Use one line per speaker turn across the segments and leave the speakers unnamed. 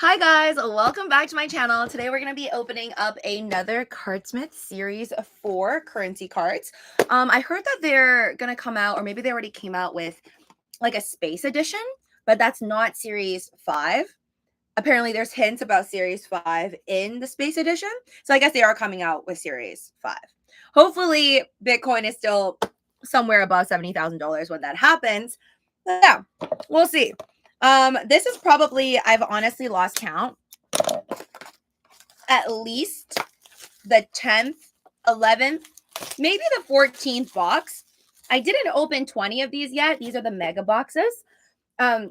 Hi guys, welcome back to my channel. Today we're going to be opening up another Cardsmiths series 4 currency cards. I heard that they're going to come out, or maybe they already came out with like a space edition, but that's not series 5. Apparently there's hints about series 5 in the space edition. So I guess they are coming out with series 5. Hopefully Bitcoin is still somewhere above $70,000 when that happens. But yeah, we'll see. This is probably, I've honestly lost count, at least the 10th, 11th, maybe the 14th box. I didn't open 20 of these yet. These are the mega boxes. But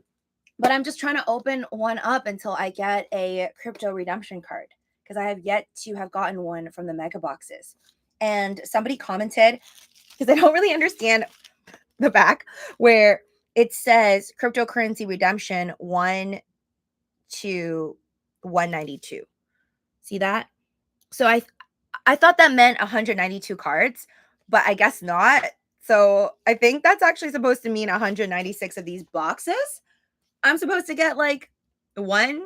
I'm just trying to open one up until I get a crypto redemption card, because I have yet to have gotten one from the mega boxes. And somebody commented, because I don't really understand the back, where it says cryptocurrency redemption 1 to 192. See that? So I thought that meant 192 cards, but I guess not. So I think that's actually supposed to mean 196 of these boxes. I'm supposed to get like one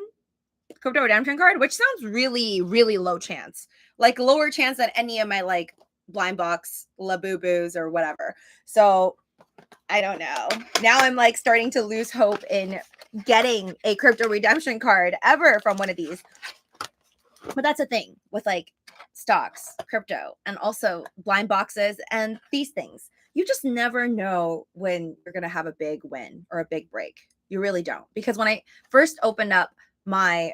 crypto redemption card, which sounds really, really low chance. Like lower chance than any of my like blind box Labubu's or whatever. So I don't know. Now I'm like starting to lose hope in getting a crypto redemption card ever from one of these. But that's a thing with like stocks, crypto, and also blind boxes and these things. You just never know when you're going to have a big win or a big break. You really don't. Because when I first opened up my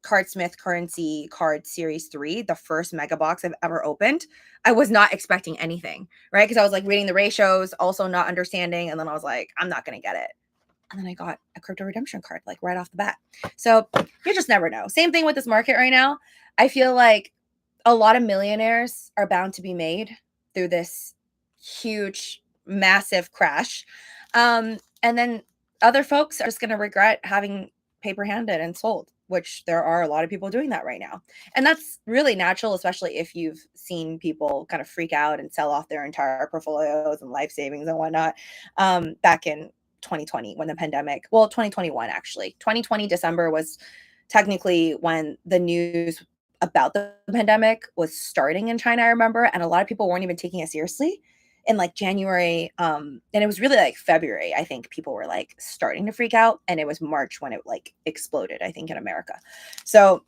Cardsmith currency card series 3, the first mega box I've ever opened, I was not expecting anything, right? Because I was like reading the ratios, also not understanding, and then I was like, I'm not going to get it. And then I got a crypto redemption card like right off the bat. So you just never know. Same thing with this market right now. I feel like a lot of millionaires are bound to be made through this huge, massive crash. And then other folks are just going to regret having paper handed and sold, which there are a lot of people doing that right now. And that's really natural, especially if you've seen people kind of freak out and sell off their entire portfolios and life savings and whatnot back in 2020 when the pandemic, well, 2021 actually. 2020 December was technically when the news about the pandemic was starting in China, I remember, and a lot of people weren't even taking it seriously in like January. And it was really like February, I think people were like starting to freak out, and it was March when it like exploded, I think, in America. So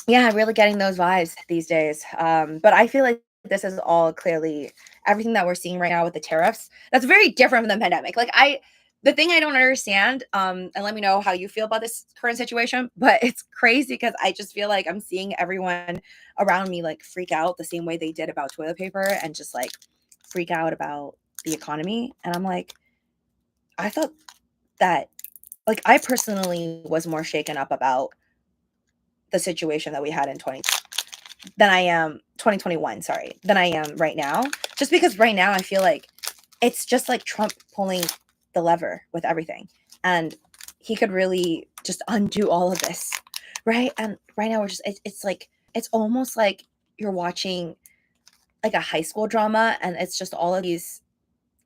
yeah, really getting those vibes these days. But I feel like this is all clearly everything that we're seeing right now with the tariffs. That's very different from the pandemic. Like the thing I don't understand, and let me know how you feel about this current situation, but it's crazy because I just feel like I'm seeing everyone around me like freak out the same way they did about toilet paper and just like freak out about the economy. And I'm like, I thought that, like, I personally was more shaken up about the situation that we had in 2021, sorry, than I am right now. Just because right now I feel like it's just like Trump pulling the lever with everything. And he could really just undo all of this, right? And right now we're just, it's like, it's almost like you're watching like a high school drama, and it's just all of these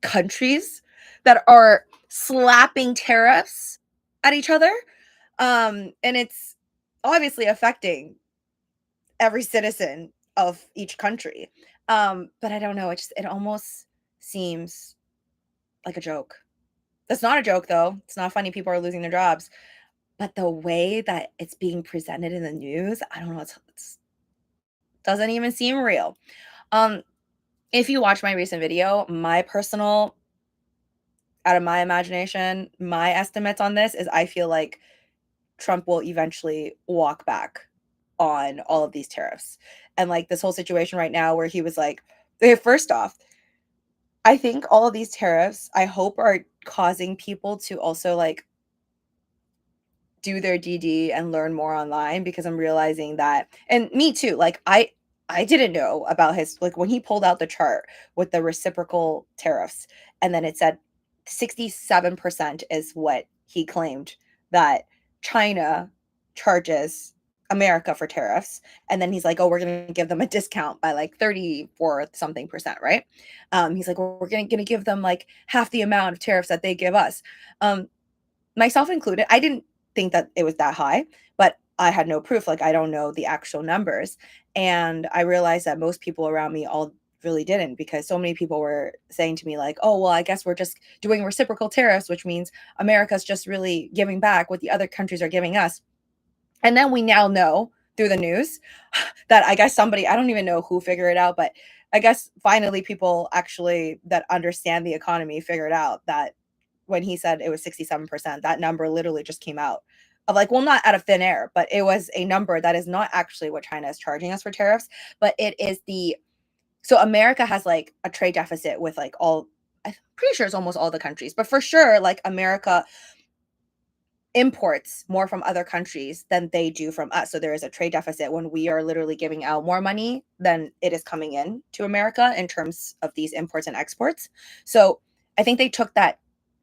countries that are slapping tariffs at each other. And it's obviously affecting every citizen of each country. But I don't know. It almost seems like a joke. That's not a joke, though. It's not funny. People are losing their jobs. But the way that it's being presented in the news, I don't know. It's doesn't even seem real. If you watch my recent video, my personal, out of my imagination, my estimates on this is I feel like Trump will eventually walk back on all of these tariffs. And like this whole situation right now where he was like, first off, I think all of these tariffs, I hope, are causing people to also like do their DD and learn more online, because I'm realizing that, and me too, like I didn't know about his, like when he pulled out the chart with the reciprocal tariffs, and then it said 67% is what he claimed that China charges America for tariffs. And then he's like, oh, we're going to give them a discount by like 34 something percent, right? He's like, well, we're going to give them like half the amount of tariffs that they give us. Myself included, I didn't think that it was that high, but I had no proof. Like, I don't know the actual numbers. And I realized that most people around me all really didn't, because so many people were saying to me like, oh, well, I guess we're just doing reciprocal tariffs, which means America's just really giving back what the other countries are giving us. And then we now know through the news that I guess somebody, I don't even know who figured it out, but I guess finally people actually that understand the economy figured out that when he said it was 67%, that number literally just came out of like, well, not out of thin air, but it was a number that is not actually what China is charging us for tariffs, but it is so America has like a trade deficit with like I'm pretty sure it's almost all the countries, but for sure, like America imports more from other countries than they do from us. So there is a trade deficit when we are literally giving out more money than it is coming in to America in terms of these imports and exports. So I think they took that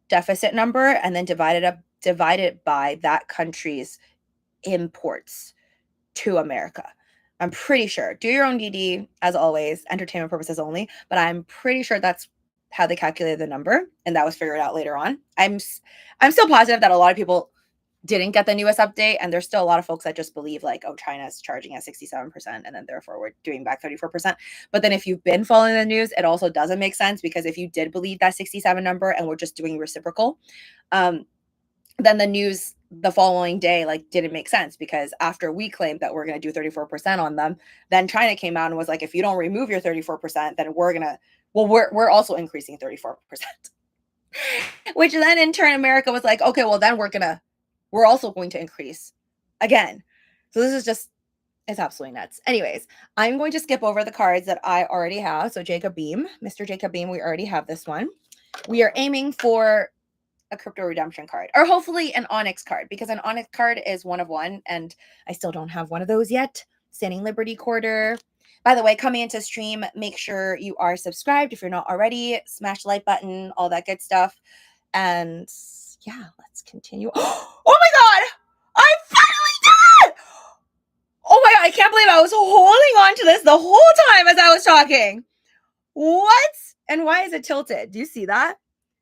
deficit number and then divided by that country's imports to America. I'm pretty sure. Do your own DD, as always, entertainment purposes only, but I'm pretty sure that's how they calculated the number, and that was figured out later on. I'm still positive that a lot of people didn't get the newest update, and there's still a lot of folks that just believe like, oh, China's charging at 67%, and then therefore we're doing back 34%. But then if you've been following the news, it also doesn't make sense, because if you did believe that 67 number and we're just doing reciprocal, then the news the following day like didn't make sense, because after we claimed that we're going to do 34% on them, then China came out and was like, if you don't remove your 34%, then we're also increasing 34%. Which then in turn America was like, okay, well then we're also going to increase again. So this is just, it's absolutely nuts. Anyways, I'm going to skip over the cards that I already have. So Jacob Beam, Mr. Jacob Beam, we already have this one. We are aiming for a crypto redemption card, or hopefully an Onyx card, because an Onyx card is one of one, and I still don't have one of those yet. Standing Liberty Quarter. By the way, coming into stream, make sure you are subscribed if you're not already. Smash the like button, all that good stuff. And yeah, let's continue. Oh my god! I finally did it! Oh my god, I can't believe I was holding on to this the whole time as I was talking. What? And why is it tilted? Do you see that?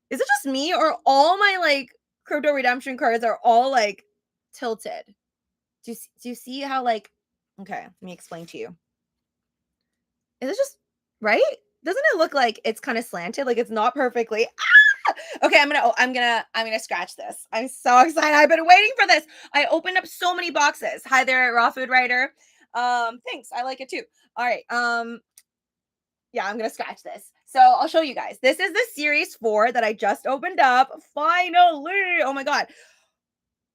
Is it just me, or all my like crypto redemption cards are all like tilted? Do you see how like, okay, let me explain to you. Is it just right? Doesn't it look like it's kind of slanted? Like it's not perfectly. Ah! Okay, I'm gonna scratch this. I'm so excited. I've been waiting for this. I opened up so many boxes. Hi there, Raw Food Writer. Thanks. I like it too. All right. Yeah, I'm gonna scratch this. So I'll show you guys. This is the series 4 that I just opened up. Finally. Oh my god.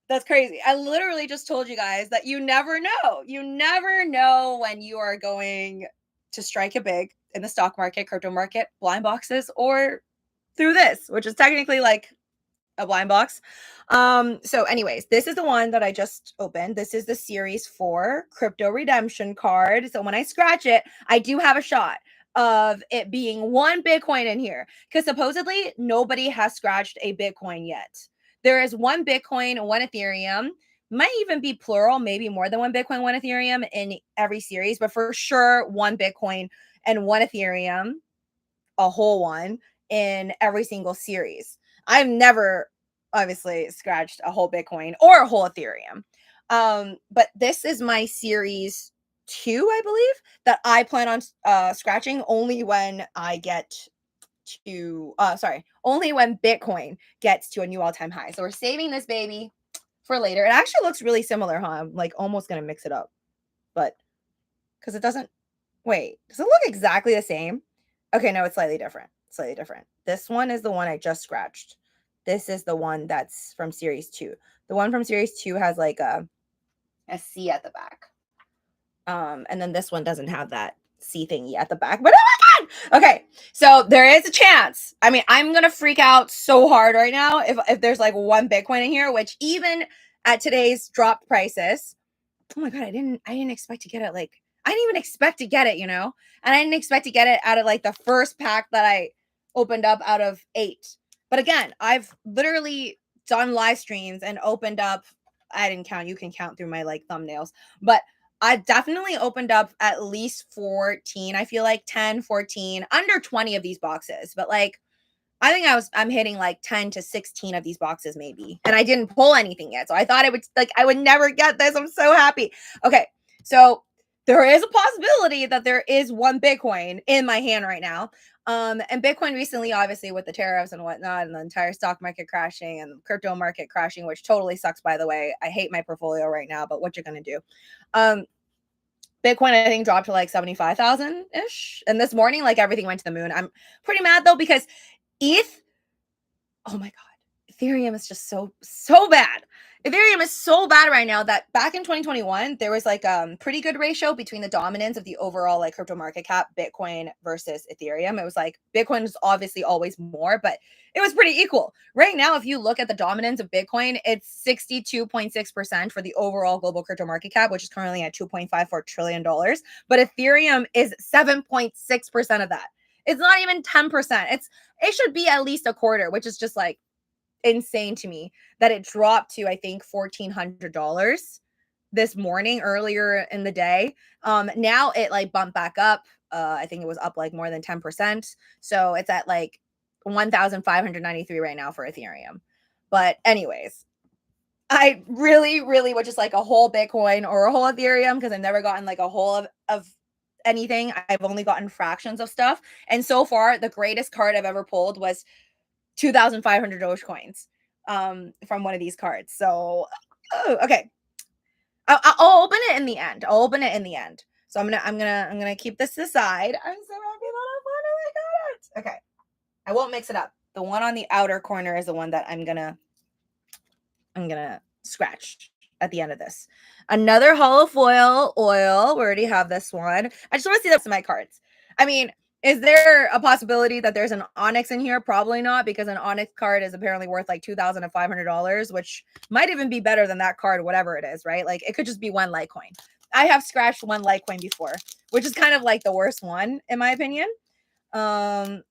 That's crazy. I literally just told you guys that you never know. You never know when you are going to strike it big in the stock market, crypto market, blind boxes, or through this, which is technically like a blind box. So anyways, this is the one that I just opened. This is the series 4 crypto redemption card. So when I scratch it, I do have a shot of it being 1 Bitcoin in here, because supposedly nobody has scratched a Bitcoin yet. There is 1 Bitcoin, 1 Ethereum, might even be plural, maybe more than 1 Bitcoin, 1 Ethereum in every series, but for sure 1 Bitcoin and 1 Ethereum, a whole one in every single series. I've never obviously scratched a whole Bitcoin or a whole Ethereum. But this is my series 2, I believe, that I plan on scratching only when I get to only when Bitcoin gets to a new all-time high. So we're saving this baby for later. It actually looks really similar, huh? I'm like almost gonna mix it up, but because it doesn't, wait, does it look exactly the same? Okay, no, it's slightly different. Slightly different. This one is the one I just scratched. This is the one that's from series 2. The one from series 2 has like a C at the back. And then this one doesn't have that C thingy at the back. But oh my god! Okay, so there is a chance. I mean, I'm gonna freak out so hard right now if there's like 1 Bitcoin in here, which even at today's dropped prices, oh my god, I didn't expect to get it. Like, I didn't even expect to get it, you know? And I didn't expect to get it out of like the first pack that I opened up out of 8. But again, I've literally done live streams and opened up, I didn't count, you can count through my like thumbnails, but I definitely opened up at least 14, I feel like 10, 14, under 20 of these boxes. But like, I think I'm hitting like 10 to 16 of these boxes maybe. And I didn't pull anything yet. So I thought I would never get this. I'm so happy. Okay. So there is a possibility that there is one Bitcoin in my hand right now. And Bitcoin recently, obviously, with the tariffs and whatnot, and the entire stock market crashing and crypto market crashing, which totally sucks, by the way. I hate my portfolio right now, but what you're gonna do? Bitcoin, I think, dropped to like 75,000 ish. And this morning, like everything went to the moon. I'm pretty mad though, because ETH, oh my God, Ethereum is just so bad. Ethereum is so bad right now that back in 2021, there was like pretty good ratio between the dominance of the overall like crypto market cap, Bitcoin versus Ethereum. It was like Bitcoin is obviously always more, but it was pretty equal. Right now, if you look at the dominance of Bitcoin, it's 62.6% for the overall global crypto market cap, which is currently at $2.54 trillion. But Ethereum is 7.6% of that. It's not even 10%. It should be at least a quarter, which is just like insane to me that it dropped to, I think, $1,400 this morning earlier in the day. Now it like bumped back up. I think it was up like more than 10%. So it's at like 1,593 right now for Ethereum. But anyways, I really, really would just like a whole Bitcoin or a whole Ethereum, because I've never gotten like a whole of anything. I've only gotten fractions of stuff. And so far, the greatest card I've ever pulled was 2,500 Doge coins from one of these cards. So, okay. I'll open it in the end. So I'm gonna keep this aside. I'm so happy that I finally got it. Okay. I won't mix it up. The one on the outer corner is the one that I'm gonna scratch at the end of this. Another hollow foil oil. We already have this one. I just want to see the rest of my cards. I mean, is there a possibility that there's an Onyx in here? Probably not, because an Onyx card is apparently worth like $2,500, which might even be better than that card, whatever it is, right? Like it could just be one Litecoin. I have scratched one Litecoin before, which is kind of like the worst one in my opinion. Then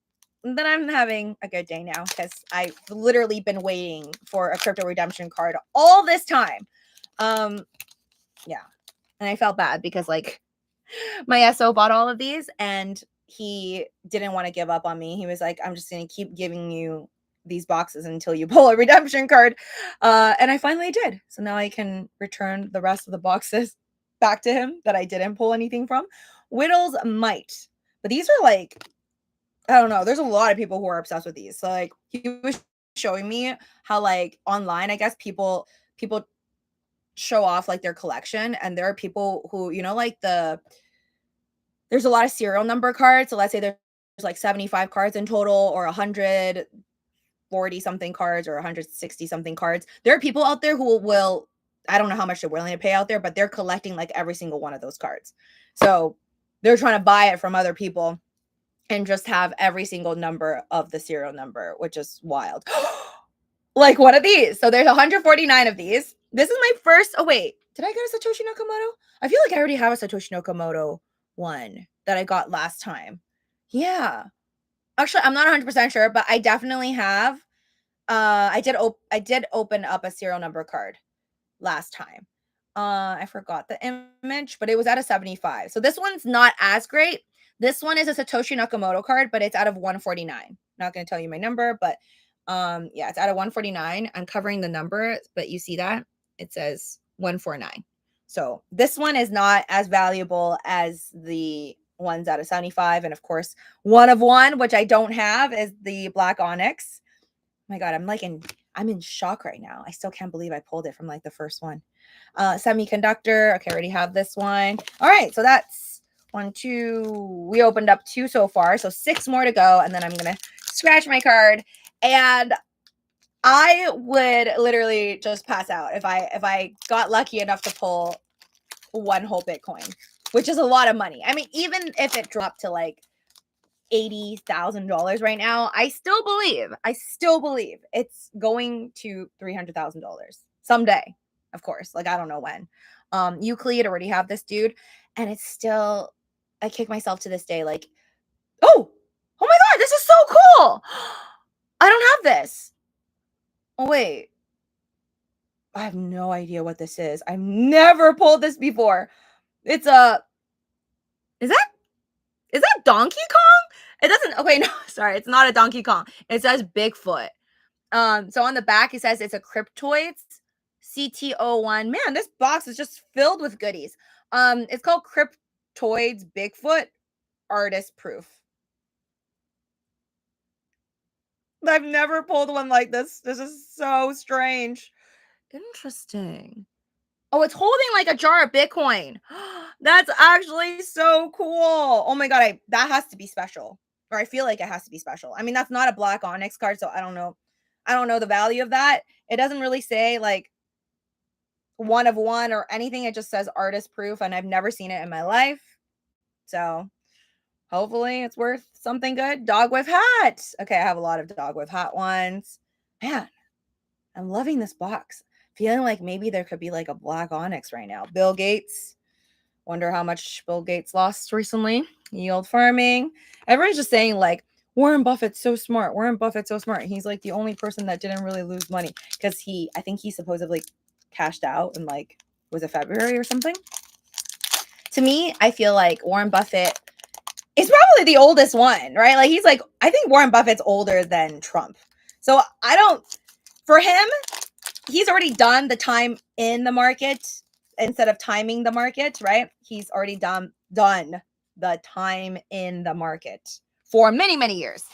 I'm having a good day now, because I've literally been waiting for a crypto redemption card all this time. Yeah. And I felt bad because like my SO bought all of these and he didn't want to give up on me. He was like, I'm just going to keep giving you these boxes until you pull a redemption card. And I finally did. So now I can return the rest of the boxes back to him that I didn't pull anything from. Whittle's Might. But these are like, I don't know. There's a lot of people who are obsessed with these. So like he was showing me how like online, I guess people show off like their collection, and there are people who, you know, like there's a lot of serial number cards. So let's say there's like 75 cards in total, or 140 something cards, or 160 something cards. There are people out there who will, I don't know how much they're willing to pay out there, but they're collecting like every single one of those cards. So they're trying to buy it from other people and just have every single number of the serial number, which is wild. Like one of these. So there's 149 of these. This is my first. Oh, wait. Did I get a Satoshi Nakamoto? I feel like I already have a Satoshi Nakamoto one that I got last time. Yeah. Actually, I'm not 100% sure, but I definitely have. I did open up a serial number card last time. I forgot the image, but it was at a 75. So this one's not as great. This one is a Satoshi Nakamoto card, but it's out of 149. Not going to tell you my number, but yeah, it's out of 149. I'm covering the number, but you see that it says 149. So this one is not as valuable as the ones out of 75. And of course, one of one, which I don't have, is the Black Onyx. Oh my God, I'm in shock right now. I still can't believe I pulled it from like the first one. Semiconductor. Okay, I already have this one. All right, so that's 1, 2. We opened up 2 so far, so 6 more to go, and then I'm gonna scratch my card. And I would literally just pass out if I got lucky enough to pull one whole Bitcoin, which is a lot of money. I mean, even if it dropped to like $80,000 right now, I still believe it's going to $300,000 someday. Of course, like I don't know when. Euclid, already have this dude, and it's still, I kick myself to this day. Like, oh my God, this is so cool. I don't have this. Oh wait, I have no idea what this is. I've never pulled this before. It's a, is that Donkey Kong? It doesn't, okay, no, sorry, it's not a Donkey Kong. It says Bigfoot. So on the back, it says it's a Cryptoids CT01. Man, this box is just filled with goodies. It's called Cryptoids Bigfoot Artist Proof. I've never pulled one like this. This is so strange. Interesting. Oh, it's holding like a jar of Bitcoin. That's actually so cool. Oh my god, that has to be special. Or I feel like it has to be special. I mean, that's not a black onyx card, so I don't know. I don't know the value of that. It doesn't really say like 1 of 1 or anything. It just says artist proof, and I've never seen it in my life. So hopefully it's worth something good. Dog with hat. Okay, I have a lot of dog with hat ones. Man, I'm loving this box. Feeling like maybe there could be like a black onyx right now. Bill Gates. Wonder how much Bill Gates lost recently. Yield farming. Everyone's just saying like, Warren Buffett's so smart. Warren Buffett's so smart. He's like the only person that didn't really lose money because I think he supposedly cashed out in like, was it February or something? To me, I feel like Warren Buffett is probably the oldest one, right? Like he's like, I think Warren Buffett's older than Trump. So for him, he's already done the time in the market instead of timing the market, right? He's already done the time in the market for many, many years.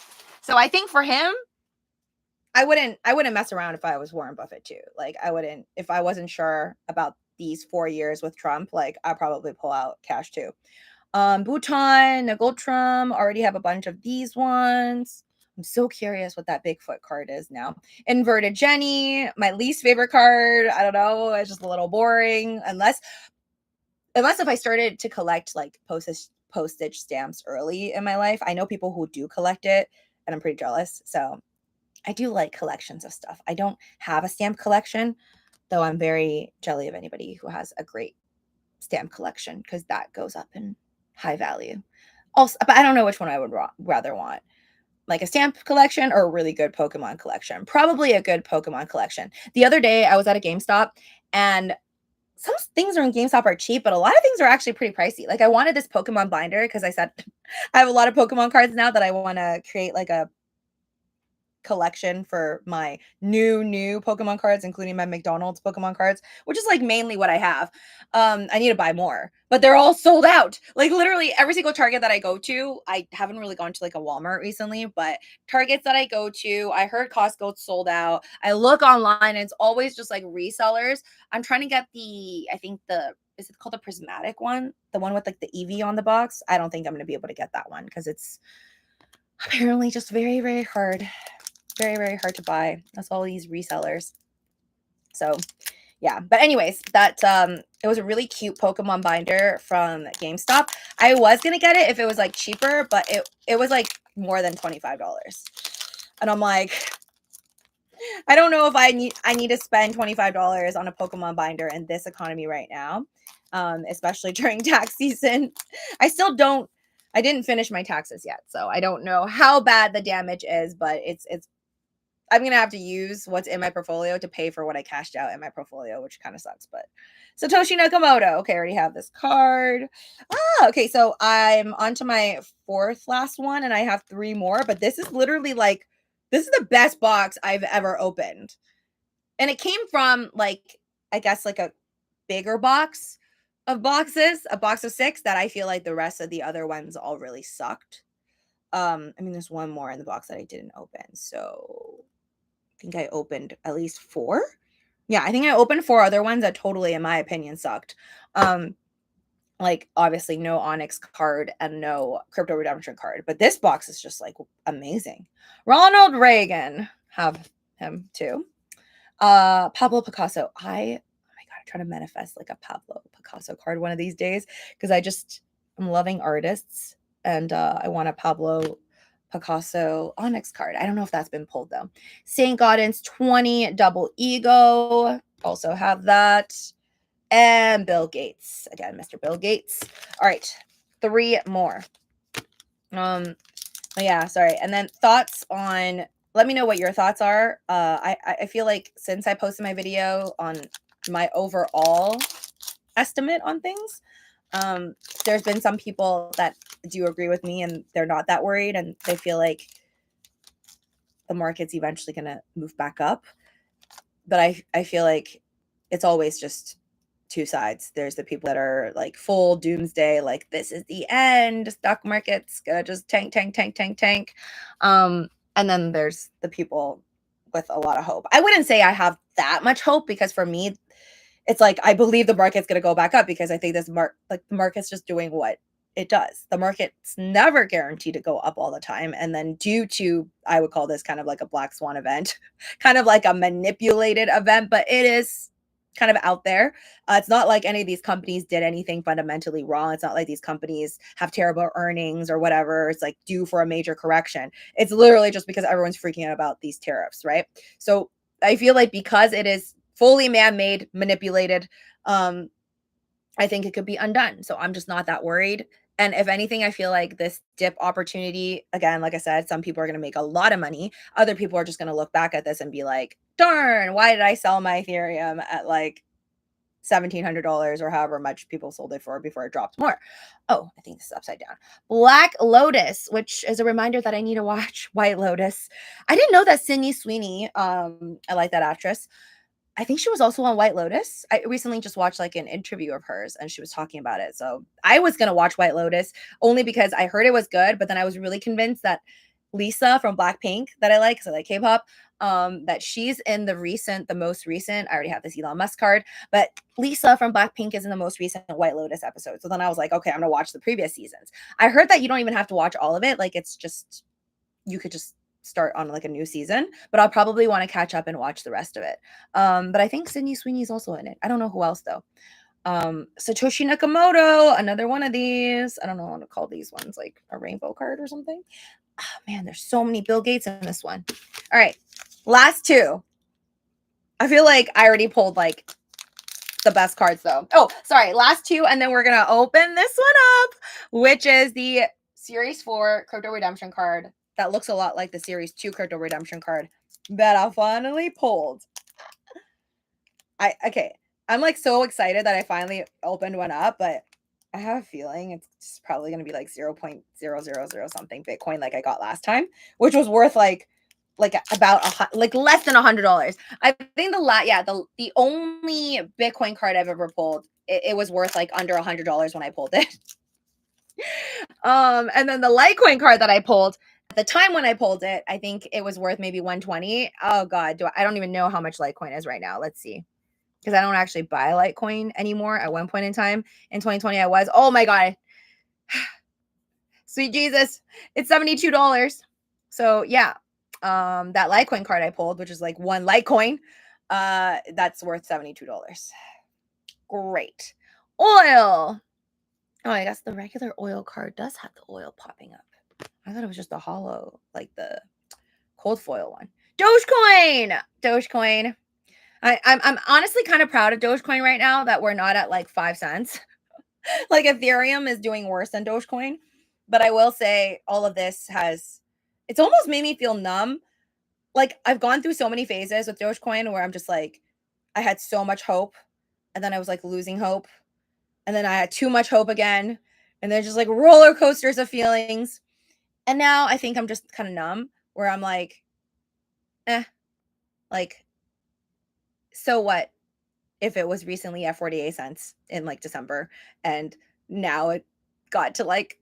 So I think for him, I wouldn't mess around if I was Warren Buffett too. Like I wouldn't, if I wasn't sure about these 4 years with Trump, like I'd probably pull out cash too. Bhutan, Nagotram, already have a bunch of these ones. I'm so curious what that Bigfoot card is now. Inverted Jenny, my least favorite card. I don't know. It's just a little boring. Unless if I started to collect like postage stamps early in my life. I know people who do collect it, and I'm pretty jealous. So I do like collections of stuff. I don't have a stamp collection, though I'm very jelly of anybody who has a great stamp collection because that goes up in high value. Also, but I don't know which one I would rather want. Like a stamp collection or a really good Pokemon collection. Probably a good Pokemon collection. The other day I was at a GameStop and some things are in GameStop are cheap, but a lot of things are actually pretty pricey. Like I wanted this Pokemon binder because I said I have a lot of Pokemon cards now that I want to create like a collection for my new Pokemon cards, including my McDonald's Pokemon cards, which is like mainly what I have. I need to buy more, but they're all sold out. Like literally every single Target that I go to, I haven't really gone to like a Walmart recently, but Targets that I go to, I heard Costco's sold out. I look online and it's always just like resellers. I'm trying to get is it called the prismatic one? The one with like the Eevee on the box? I don't think I'm going to be able to get that one because it's apparently just very, very hard. Very, very hard to buy. That's all these resellers. So yeah. But anyways, that it was a really cute Pokemon binder from GameStop. I was gonna get it if it was like cheaper, but it was like more than $25. And I'm like, I don't know if I need to spend $25 on a Pokemon binder in this economy right now. Especially during tax season. I didn't finish my taxes yet, so I don't know how bad the damage is, but it's I'm going to have to use what's in my portfolio to pay for what I cashed out in my portfolio, which kind of sucks, but Satoshi Nakamoto. Okay, I already have this card. Okay, so I'm on to my 4th last one, and I have 3 more, but this is literally like, this is the best box I've ever opened. And it came from like, I guess like a bigger box of boxes, a box of 6 that I feel like the rest of the other ones all really sucked. I mean, there's one more in the box that I didn't open, so I think I opened at least 4. Yeah, I think I opened 4 other ones that totally, in my opinion, sucked. Like obviously no Onyx card and no Crypto Redemption card, but this box is just like amazing. Ronald Reagan, have him too. Pablo Picasso. Oh my god, I'm trying to manifest like a Pablo Picasso card one of these days because I'm loving artists and I want a Pablo Picasso Onyx card. I don't know if that's been pulled though. St. Gaudens 20 Double Ego. Also have that. And Bill Gates. Again, Mr. Bill Gates. All right. 3 more. Yeah, sorry. And then thoughts on, let me know what your thoughts are. I feel like since I posted my video on my overall estimate on things, there's been some people that do agree with me and they're not that worried and they feel like the market's eventually going to move back up. But I feel like it's always just two sides. There's the people that are like full doomsday, like this is the end, stock market's gonna just tank. And then there's the people with a lot of hope. I wouldn't say I have that much hope because for me, it's like I believe the market's gonna go back up because I think the market's just doing what it does. The market's never guaranteed to go up all the time. And then due to, I would call this kind of like a black swan event, kind of like a manipulated event, but it is kind of out there. It's not like any of these companies did anything fundamentally wrong. It's not like these companies have terrible earnings or whatever. It's like due for a major correction. It's literally just because everyone's freaking out about these tariffs, right? So I feel like because it is fully man-made, manipulated, I think it could be undone. So I'm just not that worried. And if anything, I feel like this dip opportunity, again, like I said, some people are going to make a lot of money. Other people are just going to look back at this and be like, darn, why did I sell my Ethereum at like $1,700 or however much people sold it for before it dropped more? Oh, I think this is upside down. Black Lotus, which is a reminder that I need to watch White Lotus. I didn't know that Sydney Sweeney, I like that actress. I think she was also on White Lotus. I recently just watched like an interview of hers and she was talking about it. So I was going to watch White Lotus only because I heard it was good, but then I was really convinced that Lisa from Blackpink that I like, because I like K-pop, that she's in the most recent, I already have this Elon Musk card, but Lisa from Blackpink is in the most recent White Lotus episode. So then I was like, okay, I'm going to watch the previous seasons. I heard that you don't even have to watch all of it. Like it's just, you could just start on like a new season, but I'll probably want to catch up and watch the rest of it. But I think Sydney Sweeney's also in it. I don't know who else though. Satoshi Nakamoto, another one of these. I don't know what to call these ones, like a rainbow card or something. Oh man, there's so many Bill Gates in this one. All right, last two. I feel like I already pulled like the best cards though. Oh, sorry, last two, and then we're gonna open this one up, which is the Series 4 crypto redemption card that looks a lot like the Series 2 crypto redemption card that I finally pulled. I'm like so excited that I finally opened one up, but I have a feeling it's probably going to be like 0.000 something Bitcoin like I got last time, which was worth like about like less than $100. I think the only Bitcoin card I've ever pulled, it was worth like under $100 when I pulled it. And then the Litecoin card that I pulled at the time when I pulled it, I think it was worth maybe 120. Oh god, I don't even know how much Litecoin is right now. Let's see. Because I don't actually buy Litecoin anymore. At one point in time in 2020 I was. Oh my god. Sweet Jesus. It's $72. So yeah. That Litecoin card I pulled, which is like one Litecoin, that's worth $72. Great. Oil. Oh, I guess the regular oil card does have the oil popping up. I thought it was just a hollow, like the cold foil one. Dogecoin. I'm honestly kind of proud of Dogecoin right now that we're not at like 5 cents. Like Ethereum is doing worse than Dogecoin. But I will say all of this it's almost made me feel numb. Like I've gone through so many phases with Dogecoin where I'm just like, I had so much hope. And then I was like losing hope. And then I had too much hope again. And then just like roller coasters of feelings. And now I think I'm just kind of numb where I'm like, like, so what if it was recently at 48 cents in like December and now it got to like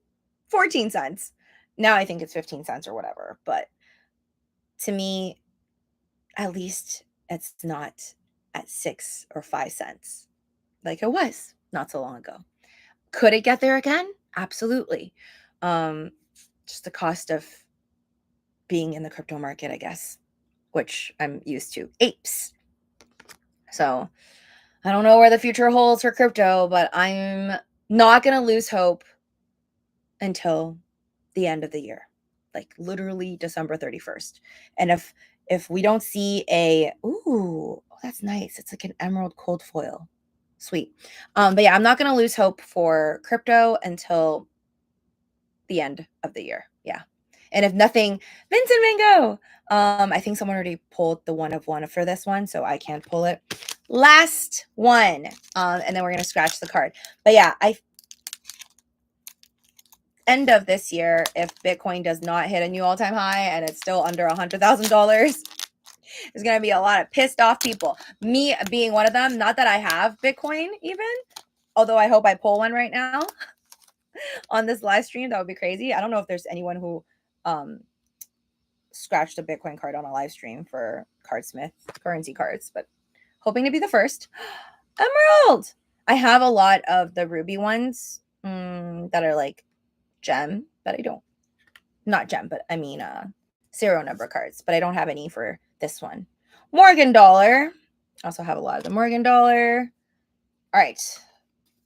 14 cents. Now I think it's 15 cents or whatever. But to me, at least it's not at 6 or 5 cents like it was not so long ago. Could it get there again? Absolutely. Just the cost of being in the crypto market, I guess, which I'm used to. Apes. So I don't know where the future holds for crypto, but I'm not going to lose hope until the end of the year, like literally December 31st. And if we don't see that's nice. It's like an emerald cold foil. Sweet. But yeah, I'm not going to lose hope for crypto until the end of the year. Yeah. And if nothing, Vincent Van Gogh. I think someone already pulled the one of one for this one, so I can't pull it. Last one. And then we're going to scratch the card. But yeah, end of this year, if Bitcoin does not hit a new all-time high and it's still under $100,000, there's going to be a lot of pissed off people. Me being one of them. Not that I have Bitcoin even, although I hope I pull one right now on this live stream. That would be crazy. I don't know if there's anyone who scratched a Bitcoin card on a live stream for Cardsmiths currency cards, but hoping to be the first. Emerald! I have a lot of the ruby ones that are like gem, but I don't. Not gem, but I mean serial number cards, but I don't have any for this one. Morgan dollar. Also have a lot of the Morgan dollar. All right.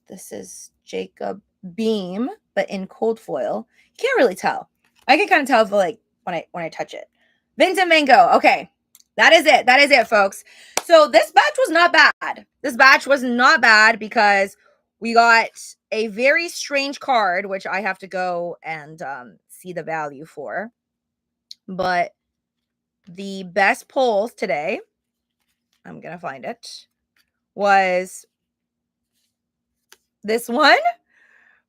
This is Jacob Beam, but in cold foil. You can't really tell. I can kind of tell if, like, when I touch it. Vincent Mango. Okay. That is it. That is it, folks. So this batch was not bad. This batch was not bad because we got a very strange card, which I have to go and see the value for. But the best polls today, I'm going to find it, was this one,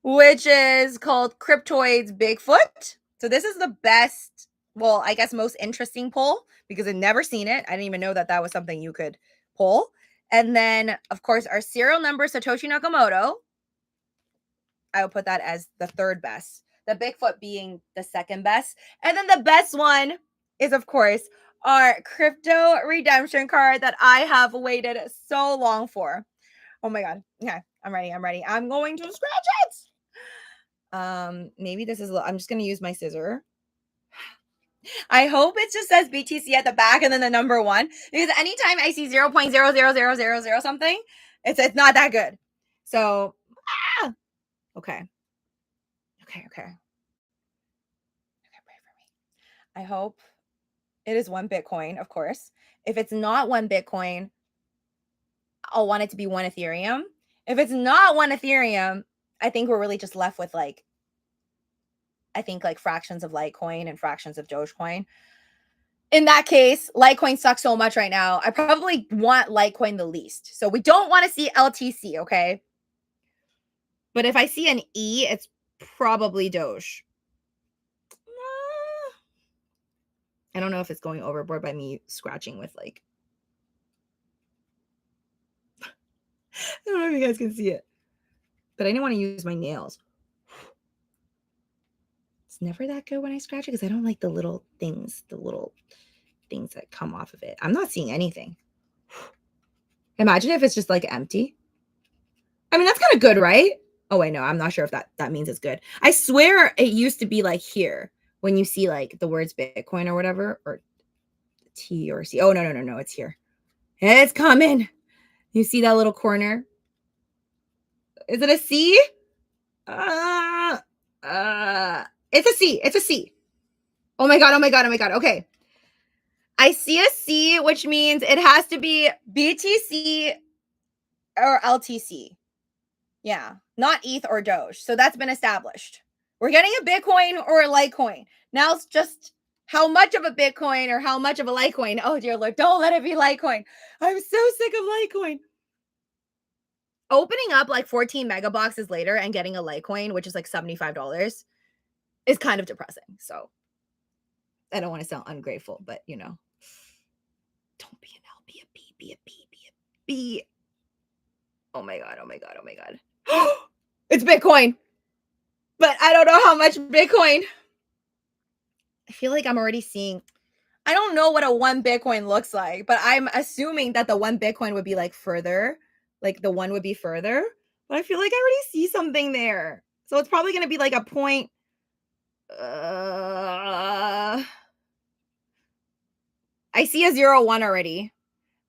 which is called Cryptoids Bigfoot. So this is the best, well, I guess most interesting poll because I've never seen it. I didn't even know that that was something you could poll. And then, of course, our serial number, Satoshi Nakamoto. I would put that as the third best. The Bigfoot being the second best. And then the best one is, of course, our crypto redemption card that I have waited so long for. Oh my God. Okay, I'm ready. I'm ready. I'm going to scratch it. Maybe this is, I'm just going to use my scissor. I hope it just says BTC at the back and then the number 1, because anytime I see 0.00000 something, it's not that good. So, okay. Okay, pray for me. I hope it is 1 Bitcoin, of course. If it's not 1 Bitcoin, I'll want it to be 1 Ethereum. If it's not 1 Ethereum, I think we're really just left with like fractions of Litecoin and fractions of Dogecoin. In that case, Litecoin sucks so much right now. I probably want Litecoin the least. So we don't want to see LTC, okay? But if I see an E, it's probably Doge. I don't know if it's going overboard by me scratching with like, I don't know if you guys can see it, but I didn't want to use my nails. It's never that good when I scratch it because I don't like the little things that come off of it. I'm not seeing anything. Imagine if it's just like empty. I mean, that's kind of good, right? Oh, wait, no, I'm not sure if that means it's good. I swear it used to be like here when you see like the words Bitcoin or whatever, or T or C. Oh, no, it's here. It's coming. You see that little corner? Is it a C? It's a C. It's a C. Oh my God. Okay. I see a C, which means it has to be BTC or LTC. Yeah, not ETH or Doge. So that's been established. We're getting a Bitcoin or a Litecoin. Now it's just how much of a Bitcoin or how much of a Litecoin. Oh, dear Lord, don't let it be Litecoin. I'm so sick of Litecoin. Opening up like 14 mega boxes later and getting a Litecoin, which is like $75, is kind of depressing. So I don't want to sound ungrateful, but you know, don't be an L, be a B, be a B, be a B. Oh my God. It's Bitcoin. But I don't know how much Bitcoin. I feel like I'm already seeing, I don't know what a 1 Bitcoin looks like, but I'm assuming that the 1 Bitcoin would be like further, like the 1 would be further, but I feel like I already see something there. So it's probably going to be like a point. I see a 0.1 already.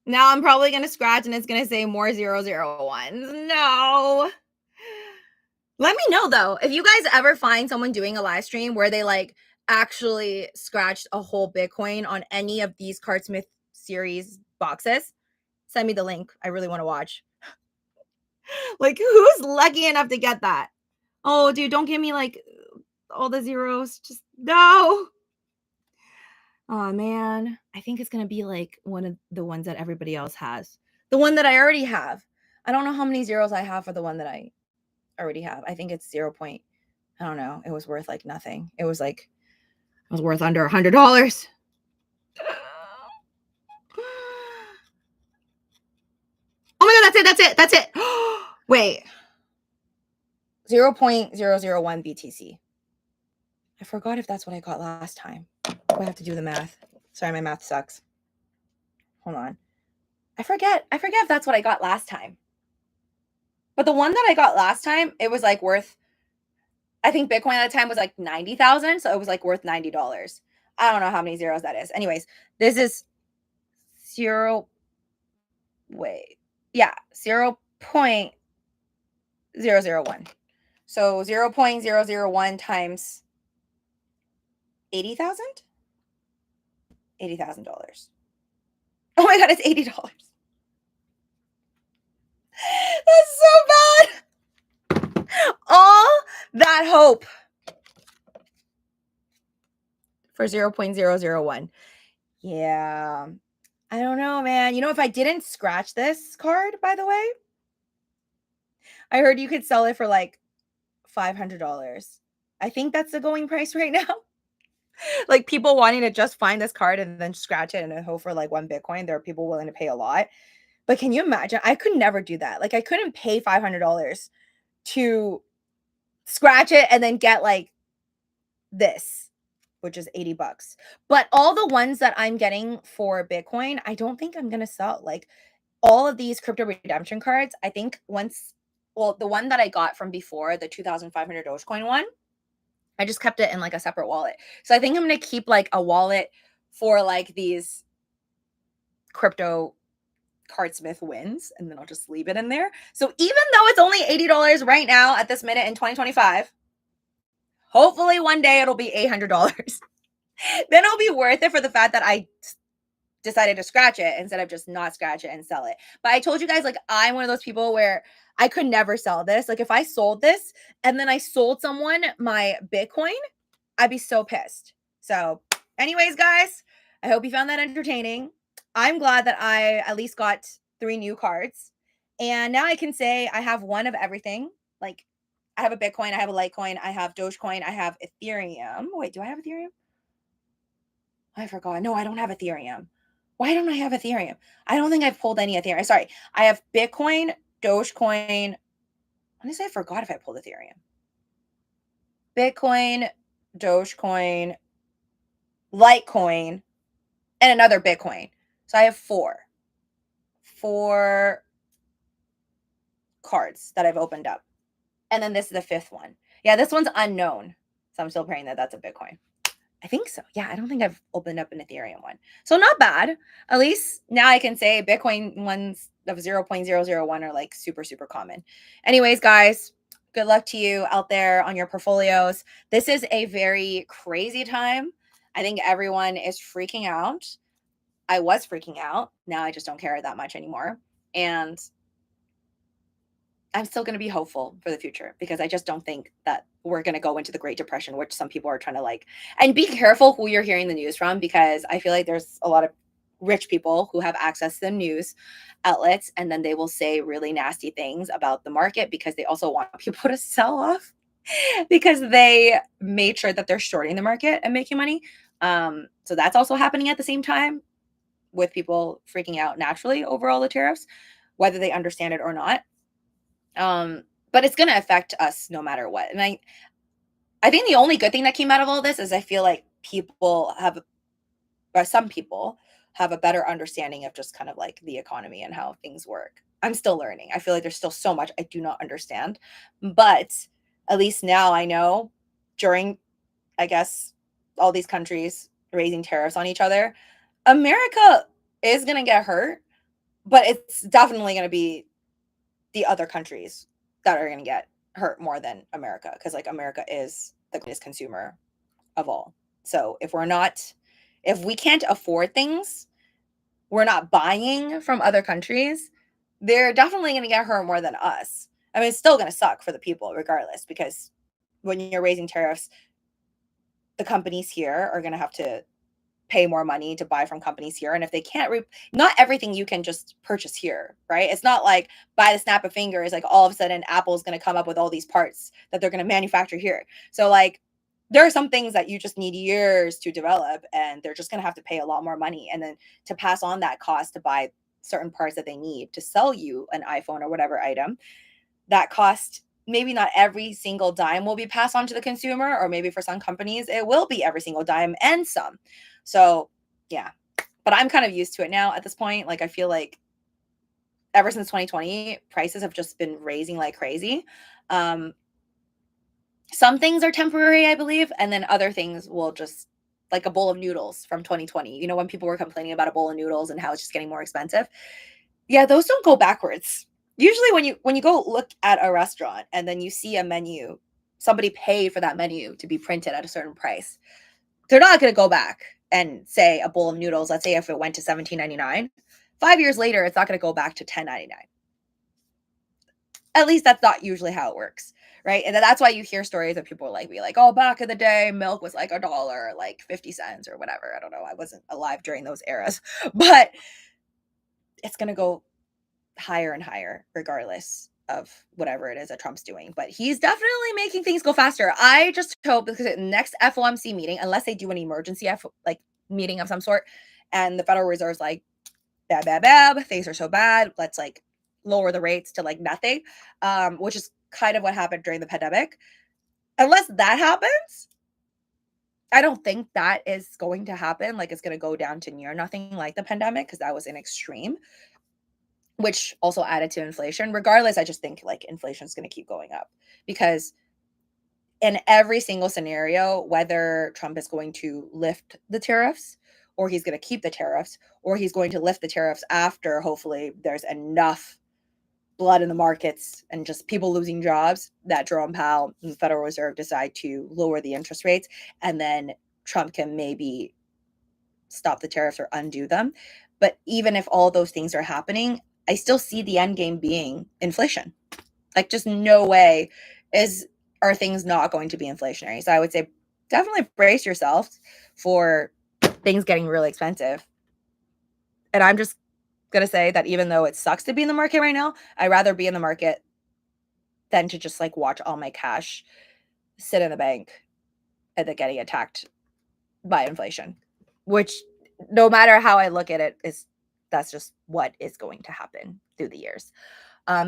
Now I'm probably going to scratch and it's going to say more 0.001s. No. Let me know though, if you guys ever find someone doing a live stream where they like actually scratched a whole Bitcoin on any of these Cardsmith series boxes, send me the link. I really want to watch. Like, who's lucky enough to get that? Oh, dude, don't give me like all the zeros. Just no. Oh man, I think it's gonna be like one of the ones that everybody else has. The one that I already have. I don't know how many zeros I have for the one that I already have. I think it's 0.0. I don't know. It was worth like nothing. It was worth under $100. Oh my God, that's it. Wait. 0.001 BTC. I forgot if that's what I got last time. I have to do the math. Sorry, my math sucks. Hold on. I forget if that's what I got last time. But the one that I got last time, it was like worth, I think Bitcoin at the time was like 90,000. So it was like worth $90. I don't know how many zeros that is. Anyways, this is 0.001. So 0.001 times 80,000? $80,000. Oh my God, it's $80. That's so bad. All that hope for 0.001. Yeah. I don't know, man. You know, if I didn't scratch this card, by the way, I heard you could sell it for like $500. I think that's the going price right now. Like people wanting to just find this card and then scratch it and hope for like 1 Bitcoin. There are people willing to pay a lot. But can you imagine? I could never do that. Like I couldn't pay $500 to scratch it and then get like this, which is $80. But all the ones that I'm getting for Bitcoin, I don't think I'm going to sell. Like all of these crypto redemption cards, I think the one that I got from before, the 2,500 Dogecoin one, I just kept it in like a separate wallet. So I think I'm going to keep like a wallet for like these crypto Cardsmith wins, and then I'll just leave it in there. So even though it's only $80 right now at this minute in 2025, hopefully one day it'll be $800. Then it'll be worth it for the fact that I decided to scratch it instead of just not scratch it and sell it. But I told you guys, like, I'm one of those people where I could never sell this. Like if I sold this and then I sold someone my Bitcoin, I'd be so pissed. So anyways, guys, I hope you found that entertaining. I'm glad that I at least got 3 new cards. And now I can say I have one of everything. Like I have a Bitcoin, I have a Litecoin, I have Dogecoin, I have Ethereum. Wait, do I have Ethereum? I forgot. No, I don't have Ethereum. Why don't I have Ethereum? I don't think I've pulled any Ethereum. Sorry. I have Bitcoin, Dogecoin. Honestly, I forgot if I pulled Ethereum. Bitcoin, Dogecoin, Litecoin, and another Bitcoin. So I have 4 cards that I've opened up. And then this is the 5th one. Yeah, this one's unknown. So I'm still praying that that's a Bitcoin. I think so. Yeah, I don't think I've opened up an Ethereum one. So not bad. At least now I can say Bitcoin ones of 0.001 are like super, super common. Anyways, guys, good luck to you out there on your portfolios. This is a very crazy time. I think everyone is freaking out. I was freaking out. Now I just don't care that much anymore. And I'm still going to be hopeful for the future because I just don't think that we're going to go into the Great Depression, which some people are trying to like. And be careful who you're hearing the news from, because I feel like there's a lot of rich people who have access to the news outlets, and then they will say really nasty things about the market because they also want people to sell off because they made sure that they're shorting the market and making money. So that's also happening at the same time with people freaking out naturally over all the tariffs, whether they understand it or not. But it's going to affect us no matter what. And I think the only good thing that came out of all this is I feel like some people have a better understanding of just kind of like the economy and how things work. I'm still learning. I feel like there's still so much I do not understand, but at least now I know during, I guess, all these countries raising tariffs on each other, America is going to get hurt, but it's definitely going to be the other countries that are going to get hurt more than America, because like America is the greatest consumer of all. So if we can't afford things, we're not buying from other countries, they're definitely going to get hurt more than us. I mean, it's still going to suck for the people regardless, because when you're raising tariffs, the companies here are going to have to pay more money to buy from companies here. And if they can't, not everything you can just purchase here, right? It's not like by the snap of fingers, like all of a sudden Apple's going to come up with all these parts that they're going to manufacture here. So like there are some things that you just need years to develop, and they're just going to have to pay a lot more money. And then to pass on that cost to buy certain parts that they need to sell you an iPhone or whatever item, that cost, maybe not every single dime will be passed on to the consumer, or maybe for some companies it will be every single dime and some. So yeah, but I'm kind of used to it now at this point. Like I feel like ever since 2020, prices have just been raising like crazy. Some things are temporary, I believe, and then other things will just, like a bowl of noodles from 2020. You know, when people were complaining about a bowl of noodles and how it's just getting more expensive. Yeah, those don't go backwards. Usually when you go look at a restaurant and then you see a menu, somebody paid for that menu to be printed at a certain price. They're not going to go back and say a bowl of noodles, let's say if it went to $17.99, 5 years later, it's not going to go back to $10.99. At least that's not usually how it works, right? And that's why you hear stories of people like be like, oh, back in the day, milk was like $1, like 50 cents or whatever. I don't know. I wasn't alive during those eras, but it's going to go higher and higher regardless of whatever it is that Trump's doing. But he's definitely making things go faster. I just hope, because the next FOMC meeting, unless they do an emergency meeting of some sort, and the Federal Reserve's like, bab, things are so bad, let's like lower the rates to like nothing, which is kind of what happened during the pandemic. Unless that happens, I don't think that is going to happen. Like it's going to go down to near nothing like the pandemic, because that was an extreme, which also added to inflation. Regardless, I just think like inflation is going to keep going up, because in every single scenario, whether Trump is going to lift the tariffs, or he's going to keep the tariffs, or he's going to lift the tariffs after hopefully there's enough blood in the markets and just people losing jobs that Jerome Powell and the Federal Reserve decide to lower the interest rates, and then Trump can maybe stop the tariffs or undo them. But even if all those things are happening, I still see the end game being inflation. Like just no way are things not going to be inflationary. So I would say definitely brace yourself for things getting really expensive. And I'm just going to say that even though it sucks to be in the market right now, I'd rather be in the market than to just like watch all my cash sit in the bank and then getting attacked by inflation, which no matter how I look at it, that's just what is going to happen through the years.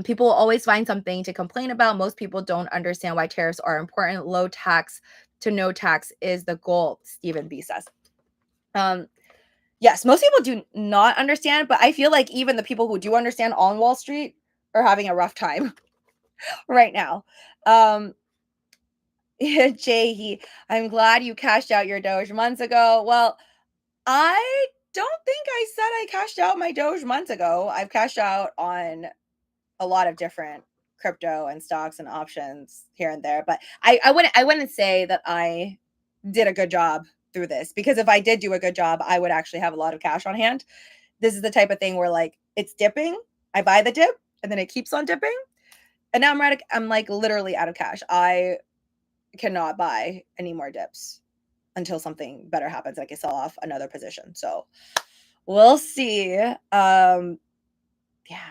People will always find something to complain about. Most people don't understand why tariffs are important. Low tax to no tax is the goal, Stephen B says. Yes, most people do not understand, but I feel like even the people who do understand on Wall Street are having a rough time right now. Jay, I'm glad you cashed out your Doge months ago. Well, I don't think I said I cashed out my Doge months ago. I've cashed out on a lot of different crypto and stocks and options here and there, but I wouldn't say that I did a good job through this, because if I did do a good job, I would actually have a lot of cash on hand. This is the type of thing where like it's dipping, I buy the dip, and then it keeps on dipping, and now I'm like literally out of cash. I cannot buy any more dips until something better happens, like I sell off another position. So we'll see. Yeah,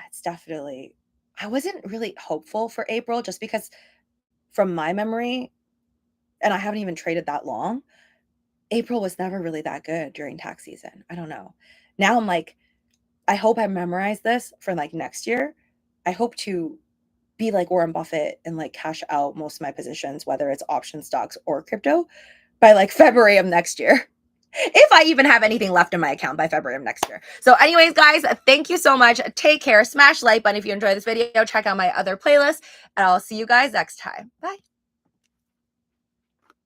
it's definitely, I wasn't really hopeful for April, just because from my memory, and I haven't even traded that long, April was never really that good during tax season. I don't know. Now I'm like, I hope I memorize this for like next year. I hope to be like Warren Buffett and like cash out most of my positions, whether it's option stocks or crypto, by like February of next year. If I even have anything left in my account by February of next year. So anyways, guys, thank you so much. Take care. Smash like button if you enjoyed this video. Check out my other playlists, and I'll see you guys next time. Bye.